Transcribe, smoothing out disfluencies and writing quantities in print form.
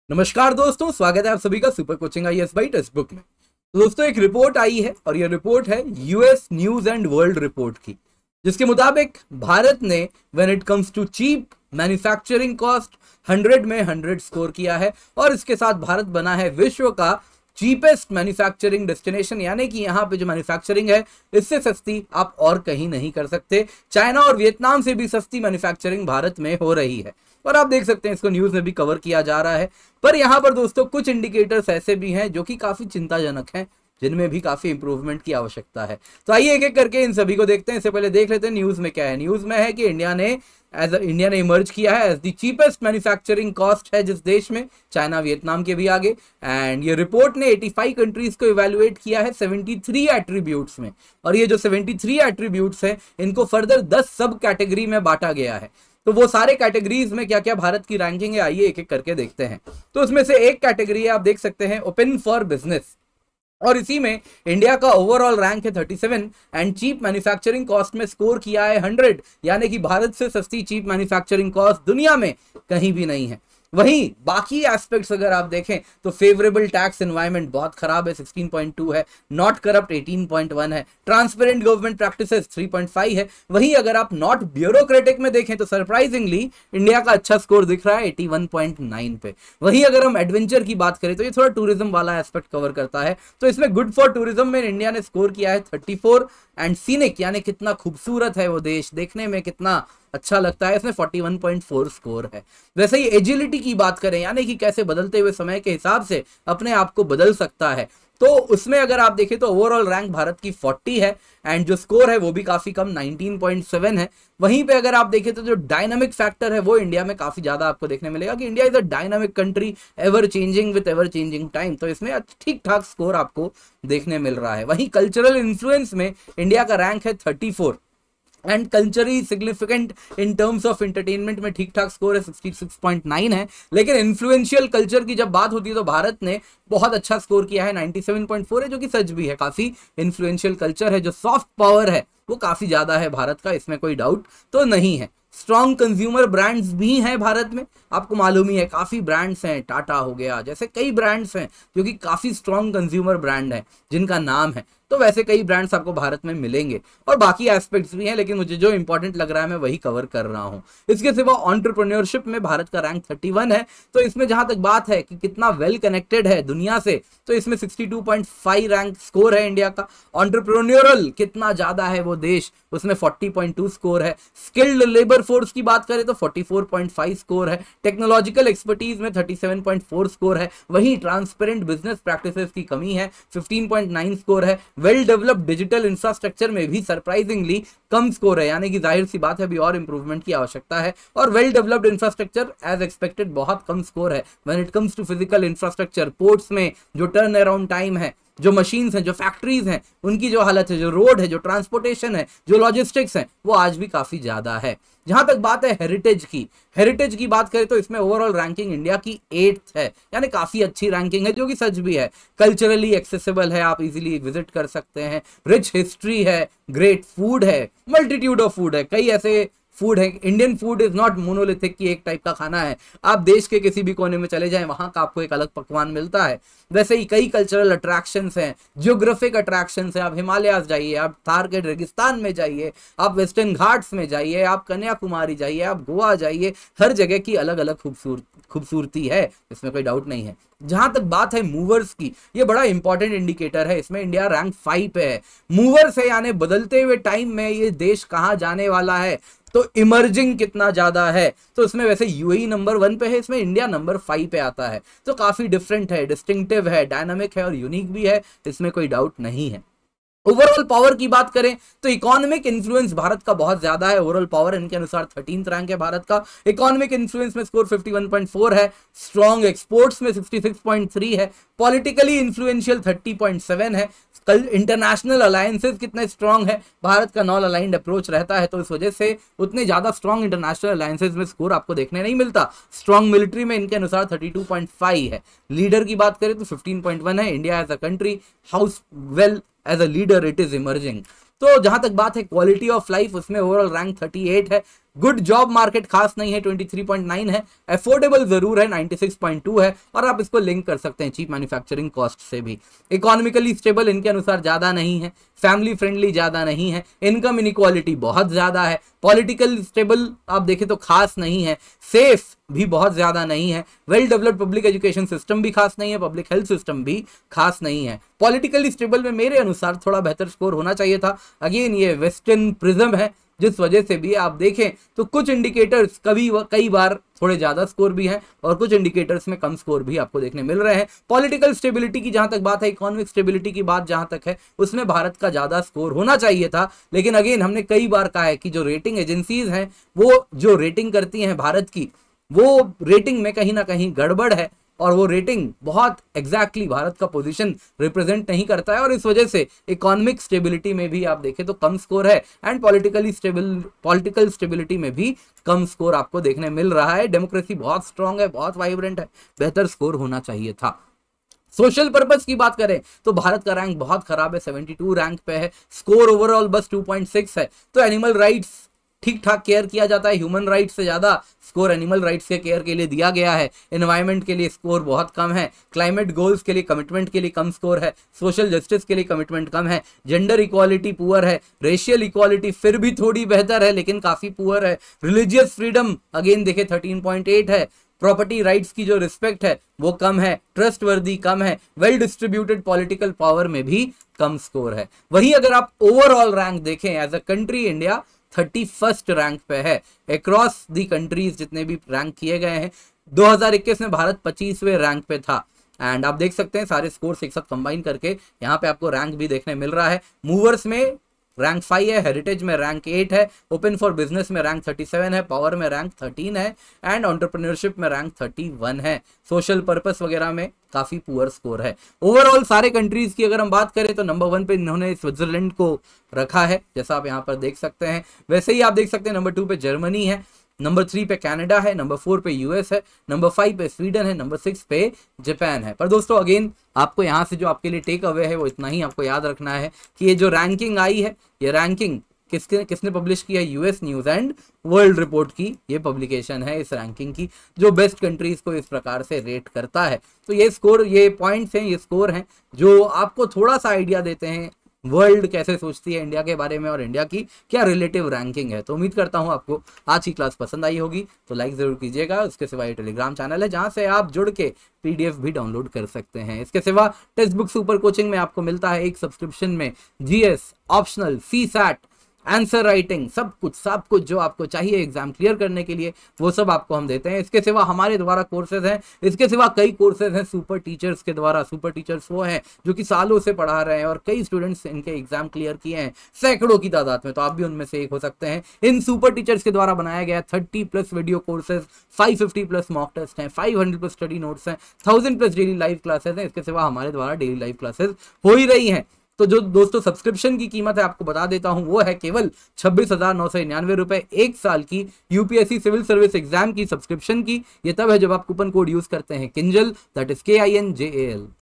नमस्कार दोस्तों, स्वागत है आप सभी का super coaching IAS by textbook में। तो दोस्तों एक रिपोर्ट आई है और ये रिपोर्ट है US news and world report की, जिसके मुताबिक भारत ने when it comes to cheap manufacturing cost 100 में 100 स्कोर किया है और इसके साथ भारत बना है विश्व का चीपेस्ट मैन्युफैक्चरिंग डेस्टिनेशन, यानी कि यहाँ पे जो मैन्युफैक्चरिंग है इससे सस्ती आप और कहीं नहीं कर सकते। चाइना और वियतनाम से भी सस्ती मैन्युफैक्चरिंग भारत में हो रही है और आप देख सकते हैं इसको न्यूज में भी कवर किया जा रहा है। पर यहाँ पर दोस्तों कुछ इंडिकेटर्स ऐसे भी हैं जो कि काफी चिंताजनक हैं, जिनमें भी काफी इंप्रूवमेंट की आवश्यकता है। तो आइए एक एक करके इन सभी को देखते हैं। इससे पहले देख लेते हैं न्यूज में क्या है। न्यूज में है कि इंडिया ने इमर्ज किया है as the cheapest manufacturing cost है जिस देश में, चाइना वियतनाम के भी आगे। एंड ये रिपोर्ट ने 85 कंट्रीज को इवेल्युएट किया है 73 एट्रीब्यूट्स में, और ये जो 73 एट्रीब्यूट्स हैं इनको फर्दर 10 सब कैटेगरी में बांटा गया है। तो वो सारे कैटेगरीज में क्या क्या भारत की रैंकिंग है, आइए एक एक करके देखते हैं। तो उसमें से एक कैटेगरी है, आप देख सकते हैं, ओपन फॉर बिजनेस, और इसी में इंडिया का ओवरऑल रैंक है 37 एंड चीप मैन्युफैक्चरिंग कॉस्ट में स्कोर किया है 100, यानी कि भारत से सस्ती चीप मैन्युफैक्चरिंग कॉस्ट दुनिया में कहीं भी नहीं है। वहीं बाकी एस्पेक्ट्स अगर आप देखें तो फेवरेबल टैक्स एनवायरनमेंट बहुत खराब है, 16.2 है, नॉट करप्ट 18.1 है, ट्रांसपेरेंट गवर्नमेंट प्रैक्टिसेस 3.5 है। वहीं अगर आप नॉट ब्यूरोक्रेटिक में देखें तो सरप्राइजिंगली इंडिया का अच्छा स्कोर दिख रहा है 81.9 पे। वहीं अगर हम एडवेंचर की बात करें तो ये थोड़ा टूरिज्म वाला एस्पेक्ट कवर करता है, तो इसमें गुड फॉर टूरिज्म में इंडिया ने स्कोर किया है 34 एंड सीनिक, यानी कितना खूबसूरत है वो देश, देखने में कितना अच्छा लगता है, इसमें 41.4 स्कोर है। वैसे ही एजिलिटी की बात करें, यानी कि कैसे बदलते हुए समय के हिसाब से अपने आप को बदल सकता है, तो उसमें अगर आप देखें तो ओवरऑल रैंक भारत की 40 है एंड जो स्कोर है वो भी काफी कम 19.7 है। वहीं पे अगर आप देखें तो जो डायनामिक फैक्टर है वो इंडिया में काफी ज्यादा आपको देखने मिलेगा कि India is a dynamic country, ever changing with ever changing time, तो इसमें ठीक ठाक स्कोर आपको देखने मिल रहा है। वहीं कल्चरल इन्फ्लुएंस में इंडिया का रैंक है 34 and culturally significant in terms of entertainment में ठीक ठाक स्कोर है 66.9 है। लेकिन इन्फ्लुएंशियल कल्चर की जब बात होती है तो भारत ने बहुत अच्छा स्कोर किया है, 97.4 है, जो कि सच भी है, काफी इन्फ्लुएंशियल कल्चर है। जो सॉफ्ट पावर है वो काफी ज्यादा है भारत का, इसमें कोई डाउट तो नहीं है। स्ट्रॉन्ग कंज्यूमर ब्रांड्स भी हैं भारत में, आपको मालूम ही है, काफी ब्रांड्स हैं, टाटा हो गया, जैसे कई ब्रांड्स हैं जो कि काफी स्ट्रॉन्ग कंज्यूमर ब्रांड है जिनका नाम है, तो वैसे कई ब्रांड्स आपको भारत में मिलेंगे और बाकी एस्पेक्ट्स भी हैं, लेकिन मुझे जो इंपॉर्टेंट लग रहा है मैं वही कवर कर रहा हूं। इसके सिवा एंटरप्रेन्योरशिप में भारत का रैंक 31 है, तो इसमें जहां तक बात है कि कितना वेल कनेक्टेड है दुनिया से, तो इसमें 62.5 रैंक स्कोर है इंडिया का। एंटरप्रेन्योरल कितना ज्यादा है वो देश, उसमें 40.2 स्कोर है। स्किल्ड लेबर फोर्स की बात करें तो 44.5 स्कोर है। टेक्नोलॉजिकल एक्सपर्टीज में 37.4 स्कोर है। वहीं ट्रांसपेरेंट बिजनेस प्रैक्टिसेस की कमी है, 15.9 स्कोर है। वेल डेवलप्ड डिजिटल इंफ्रास्ट्रक्चर में भी सरप्राइजिंगली कम स्कोर है, यानी कि जाहिर सी बात है अभी और इंप्रूवमेंट की आवश्यकता है। और well developed infrastructure as expected बहुत कम स्कोर है। When it comes to physical infrastructure, ports में जो टर्न अराउंड टाइम है, जो मशीन्स हैं, जो फैक्ट्रीज हैं, उनकी जो हालत है, जो रोड है, जो ट्रांसपोर्टेशन है, जो लॉजिस्टिक्स है, वो आज भी काफी ज्यादा है। जहां तक बात है हेरिटेज की बात करें तो इसमें ओवरऑल रैंकिंग इंडिया की 8th है, यानी काफी अच्छी रैंकिंग है, जो कि सच भी है। कल्चरली एक्सेसिबल है, आप इजीली विजिट कर सकते हैं। रिच हिस्ट्री है, ग्रेट फूड है, मल्टीट्यूड ऑफ फूड है, कई ऐसे फूड है। Indian food is not monolithic की एक टाइप का खाना है, आप देश के किसी भी कोने में चले जाएं वहां का आपको एक अलग पकवान मिलता है। वैसे ही कई कल्चरल अट्रैक्शंस हैं, जियोग्राफिक अट्रैक्शंस हैं, आप हिमालयाज जाइए, आप थार के रेगिस्तान में जाइए, आप वेस्टर्न घाट्स में जाइए, आप कन्याकुमारी जाइए, आप गोवा जाइए, हर जगह की अलग अलग खूबसूरती है, इसमें कोई डाउट नहीं है। जहां तक बात है मूवर्स की, ये बड़ा इंपॉर्टेंट इंडिकेटर है, इसमें इंडिया रैंक 5 पे है। मूवर्स है, यानी बदलते हुए टाइम में ये देश कहां जाने वाला है, तो इमर्जिंग कितना ज्यादा है, तो इसमें वैसे यूएई नंबर 1 पे है, इसमें इंडिया नंबर 5 पे आता है, तो काफी डिफरेंट है, डिस्टिंक्टिव है, डायनामिक है और यूनिक भी है, इसमें कोई डाउट नहीं है। ओवरऑल पावर की बात करें तो इकोनॉमिक इन्फ्लुएंस भारत का बहुत ज्यादा है। ओवरऑल पावर इनके अनुसार 13th रैंक है भारत का। इकोनॉमिक इन्फ्लुएंस में स्कोर 51.4 है। स्ट्रॉन्ग एक्सपोर्ट्स में 66.3 है। पॉलिटिकली इन्फ्लुएंशियल 30.7 है। कल इंटरनेशनल अलायंसेस कितने स्ट्रॉन्ग है, भारत का नॉन अलाइंड अप्रोच रहता है, तो इस वजह से उतने ज्यादा स्ट्रॉन्ग इंटरनेशनल अलायंसेस में स्कोर आपको देखने नहीं मिलता। स्ट्रॉन्ग मिलिट्री में इनके अनुसार 32.5 है। लीडर की बात करें तो 15.1 है। India as a country house well as a leader it is emerging. तो जहां तक बात है क्वालिटी ऑफ लाइफ, उसमें ओवरऑल रैंक 38 है। गुड जॉब मार्केट खास नहीं है 23.9 है, अफोर्डेबल जरूर है 96.2 है, और आप इसको लिंक कर सकते हैं चीप मैन्युफैक्चरिंग कॉस्ट से भी। इकोनॉमिकली स्टेबल इनके अनुसार ज्यादा नहीं है, फैमिली फ्रेंडली ज्यादा नहीं है, इनकम इनइक्वालिटी बहुत ज्यादा है, पॉलिटिकल स्टेबल आप देखें तो खास नहीं है, सेफ भी बहुत ज्यादा नहीं है, well developed public education system भी खास नहीं है, पब्लिक हेल्थ सिस्टम भी खास नहीं है। पॉलिटिकली स्टेबल में मेरे अनुसार थोड़ा बेहतर स्कोर होना चाहिए था। अगेन ये वेस्टर्न प्रिज्म है, जिस वजह से भी आप देखें तो कुछ इंडिकेटर्स कई बार थोड़े ज्यादा स्कोर भी हैं और कुछ इंडिकेटर्स में कम स्कोर भी आपको देखने मिल रहे हैं। पॉलिटिकल स्टेबिलिटी की जहां तक बात है, इकोनॉमिक स्टेबिलिटी की बात जहां तक है, उसमें भारत का ज्यादा स्कोर होना चाहिए था। लेकिन अगेन हमने कई बार कहा है कि जो रेटिंग एजेंसीज हैं वो जो रेटिंग करती हैं भारत की, वो रेटिंग में कहीं ना कहीं गड़बड़ है और वो रेटिंग बहुत एग्जैक्टली भारत का पोजीशन रिप्रेजेंट नहीं करता है, और इस वजह से इकोनॉमिक स्टेबिलिटी में भी आप देखें तो कम स्कोर है एंड पॉलिटिकल स्टेबिलिटी में भी कम स्कोर आपको देखने मिल रहा है। डेमोक्रेसी बहुत स्ट्रांग है, बहुत वाइब्रेंट है, बेहतर स्कोर होना चाहिए था। सोशल पर्पस की बात करें तो भारत का रैंक बहुत खराब है, 72 रैंक पे है, स्कोर ओवरऑल बस 2.6 है। तो एनिमल राइट्स ठीक ठाक केयर किया जाता है, ह्यूमन राइट्स से ज्यादा स्कोर एनिमल राइट्स के केयर के लिए दिया गया है। एनवायरनमेंट के लिए स्कोर बहुत कम है, क्लाइमेट गोल्स के लिए कमिटमेंट के लिए कम स्कोर है, सोशल जस्टिस के लिए कमिटमेंट कम है, जेंडर इक्वालिटी पुअर है, रेशियल इक्वालिटी फिर भी थोड़ी बेहतर है लेकिन काफी पुअर है, रिलीजियस फ्रीडम अगेन देखे 13.8 है, प्रॉपर्टी राइट्स की जो रिस्पेक्ट है वो कम है, ट्रस्ट वर्दी कम है, वेल डिस्ट्रीब्यूटेड पॉलिटिकल पावर में भी कम स्कोर है। वहीं अगर आप ओवरऑल रैंक देखें as a country, India 31st rank पे है अक्रॉस दी कंट्रीज जितने भी रैंक किए गए हैं। 2021 में भारत 25वें रैंक पे था एंड आप देख सकते हैं सारे स्कोर्स एक साथ कंबाइन करके यहाँ पे आपको रैंक भी देखने मिल रहा है। मूवर्स में रैंक 5 है, हेरिटेज में रैंक 8 है, ओपन फॉर बिजनेस में रैंक 37 है, पावर में रैंक 13 है एंड एंटरप्रेन्योरशिप में रैंक 31 है। सोशल पर्पस वगैरह में काफी पुअर स्कोर है। ओवरऑल सारे कंट्रीज की अगर हम बात करें तो नंबर 1 पे इन्होंने स्विट्जरलैंड को रखा है, जैसा आप यहाँ पर देख सकते हैं। वैसे ही आप देख सकते हैं नंबर 2 पे जर्मनी है, नंबर 3 पे कनाडा है, नंबर 4 पे यूएस है, नंबर 5 पे स्वीडन है, नंबर 6 पे जापान है। पर दोस्तों अगेन आपको यहाँ से जो आपके लिए टेक अवे है वो इतना ही आपको याद रखना है कि ये जो रैंकिंग आई है, ये रैंकिंग किसने पब्लिश किया है? US news and world report की ये पब्लिकेशन है इस रैंकिंग की, जो बेस्ट कंट्रीज को इस प्रकार से रेट करता है। तो ये स्कोर, ये पॉइंट्स हैं, ये स्कोर हैं जो आपको थोड़ा सा आइडिया देते हैं वर्ल्ड कैसे सोचती है इंडिया के बारे में और इंडिया की क्या रिलेटिव रैंकिंग है। तो उम्मीद करता हूं आपको आज की क्लास पसंद आई होगी, तो लाइक जरूर कीजिएगा। उसके सिवा ये टेलीग्राम चैनल है जहां से आप जुड़ के पीडीएफ भी डाउनलोड कर सकते हैं। इसके सिवा टेक्स्ट बुक सुपर कोचिंग में आपको मिलता है एक सब्सक्रिप्शन में GS, optional, CSAT, answer writing, सब कुछ जो आपको चाहिए एग्जाम क्लियर करने के लिए वो सब आपको हम देते हैं। इसके सिवा हमारे द्वारा कोर्सेज हैं, इसके सिवा कई कोर्सेज हैं सुपर टीचर्स के द्वारा। सुपर टीचर्स वो हैं जो कि सालों से पढ़ा रहे हैं और कई स्टूडेंट्स इनके एग्जाम क्लियर किए हैं सैकड़ों की तादाद में, तो आप भी उनमें से एक हो सकते हैं। इन सुपर टीचर्स के द्वारा बनाया गया 30+ वीडियो कोर्सेज, 550+ मॉक टेस्ट हैं, 500+ स्टडी नोट्स हैं, 1000+ डेली लाइव क्लासेज हैं। इसके सिवा हमारे द्वारा डेली लाइव क्लासेज हो ही रही हैं। तो जो दोस्तों सब्सक्रिप्शन की कीमत है आपको बता देता हूं, वो है केवल 26,999 रुपए एक साल की यूपीएससी सिविल सर्विस एग्जाम की सब्सक्रिप्शन की। ये तब है जब आप कूपन कोड यूज करते हैं किंजल, दैट इज KINJAL।